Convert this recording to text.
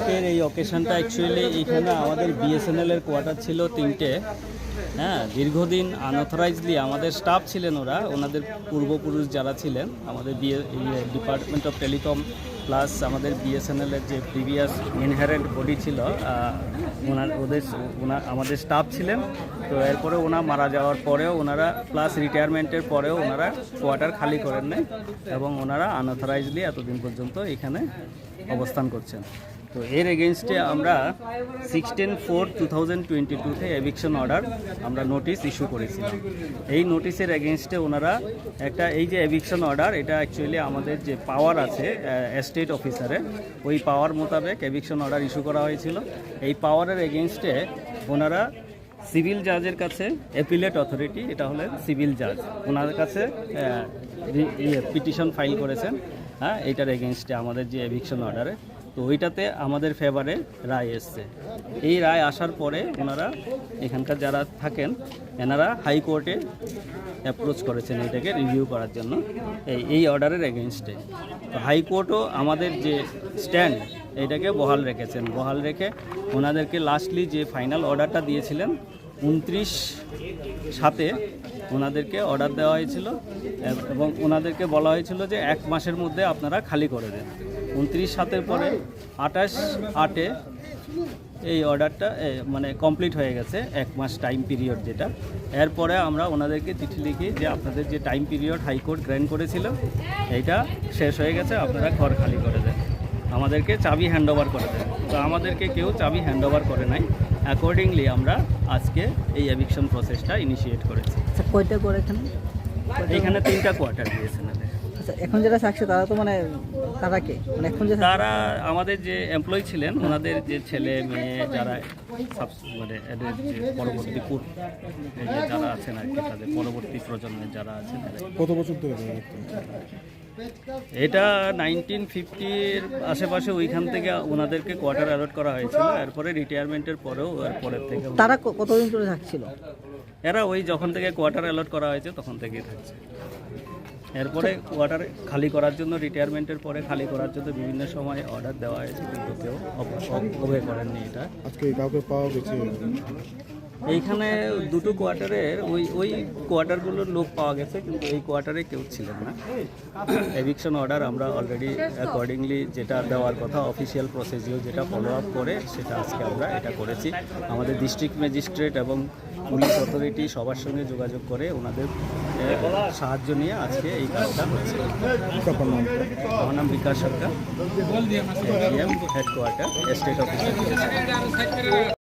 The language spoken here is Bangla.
আজকের এই অকেশনটা অ্যাকচুয়ালি এইখানে আমাদের বিএসএনএলের কোয়ার্টার ছিল 3টে। হ্যাঁ, দীর্ঘদিন আনঅথরাইজলি আমাদের স্টাফ ছিলেন, ওনাদের পূর্বপুরুষ যারা ছিলেন আমাদের ডিপার্টমেন্ট অফ টেলিকম প্লাস আমাদের বিএসএনএলের যে প্রিভিয়াস ইনহেরেন্ট বডি ছিল আমাদের স্টাফ ছিলেন। তো এরপরে মারা যাওয়ার পরেও ওনারা প্লাস রিটায়ারমেন্টের পরেও ওনারা কোয়ার্টার খালি করেন নাই এবং ওনারা আনঅথরাইজলি এতদিন পর্যন্ত এখানে অবস্থান করছেন। তো এর এগেনস্টে আমরা 16/4/2022-তে এভিকশন অর্ডার আমরা নোটিশ ইস্যু করেছিলাম। এই নোটিশের এগেনস্টে ওনারা এই যে এভিকশন অর্ডার, এটা অ্যাকচুয়ালি আমাদের যে পাওয়ার আছে এস্টেট অফিসারের, ওই পাওয়ার মোতাবেক এভিকশন অর্ডার ইস্যু করা হয়েছিল। এই পাওয়ারের এগেনস্টে ওনারা সিভিল জাজের কাছে, অ্যাপিলেট অথরিটি, এটা হলেন সিভিল জাজ, ওনার কাছে পিটিশন ফাইল করেছেন। হ্যাঁ, এইটার এগেনস্টে আমাদের যে এভিকশন অর্ডারে, তো ওইটাতে আমাদের ফেভারে রায় এসছে। এই রায় আসার পরে ওনারা এখানকার যারা থাকেন এনারা হাইকোর্টে অ্যাপ্রোচ করেছেন এটাকে রিভিউ করার জন্য এই অর্ডারের এগেনস্টে। তো হাইকোর্টও আমাদের যে স্ট্যান্ড এটাকে বহাল রেখে ওনাদেরকে লাস্টলি যে ফাইনাল অর্ডারটা দিয়েছিলেন 29/7 ওনাদেরকে অর্ডার দেওয়া হয়েছিল এবং ওনাদেরকে বলা হয়েছিল যে 1 মাসের মধ্যে আপনারা খালি করে দেন। 29/7 পরে 28/8 এই অর্ডারটা মানে কমপ্লিট হয়ে গেছে, 1 মাস টাইম পিরিয়ড যেটা। এরপরে আমরা ওনাদেরকে চিঠি লিখি যে আপনাদের যে টাইম পিরিয়ড হাইকোর্ট গ্র্যান্ট করেছিল এইটা শেষ হয়ে গেছে, আপনারা ঘর খালি করে দেন, আমাদেরকে চাবি হ্যান্ডওভার করে দেন। তো আমাদেরকে কেউ চাবি হ্যান্ডওভার করে নাই। অ্যাকর্ডিংলি আমরা আজকে এই এভিকশন প্রসেসটা ইনিশিয়েট করেছি। আচ্ছা, কয়টা করে এখানে 3টা কোয়ার্টার দিয়েছেন। আচ্ছা, এখন যারা থাকছে তারা তো তারা কে এখন যে তারা আমাদের যে এমপ্লয়ি ছিলেন, ওনাদের যে ছেলে মেয়ে যারা এদের যে পরবর্তী যারা আছেন আর কি, তাদের পরবর্তী প্রজন্মের যারা আছেন। কত বছর ধরে এটা 1950-র আশেপাশে ওইখান থেকে ওনাদেরকে কোয়ার্টার অ্যালট করা হয়েছিল। এরপরে রিটায়ারমেন্টের পরেও এরপরের থেকে তারা কতদিন ধরে থাকছিল? এরা যখন থেকে কোয়ার্টার অ্যালট করা হয়েছে তখন থেকেই থাকছে। এরপরে কোয়ার্টার খালি করার জন্য, রিটায়ারমেন্টের পরে খালি করার জন্য বিভিন্ন সময় অর্ডার দেওয়া হয়েছে, কিন্তু কেউ অবহে করেননি এটা। আজকে কাউকে পাওয়া গেছে? এইখানে 2টো কোয়ার্টারের ওই কোয়ার্টারগুলোর লোক পাওয়া গেছে, কিন্তু এই কোয়ার্টারে কেউ ছিলেন না। এভিকশন অর্ডার আমরা অলরেডি অ্যাকর্ডিংলি যেটা দেওয়ার কথা অফিসিয়াল প্রসিজিওর যেটা ফলো আপ করে সেটা আজকে আমরা এটা করেছি। আমাদের ডিস্ট্রিক্ট ম্যাজিস্ট্রেট এবং পুলিশ অথরিটি সবার সঙ্গে যোগাযোগ করে ওনাদের সাহায্য নিয়ে আজকে এই কাজটা হয়েছে। আমার নাম বিকাশ সরকার, হেডকোয়ার্টার, স্টেট অফিসার।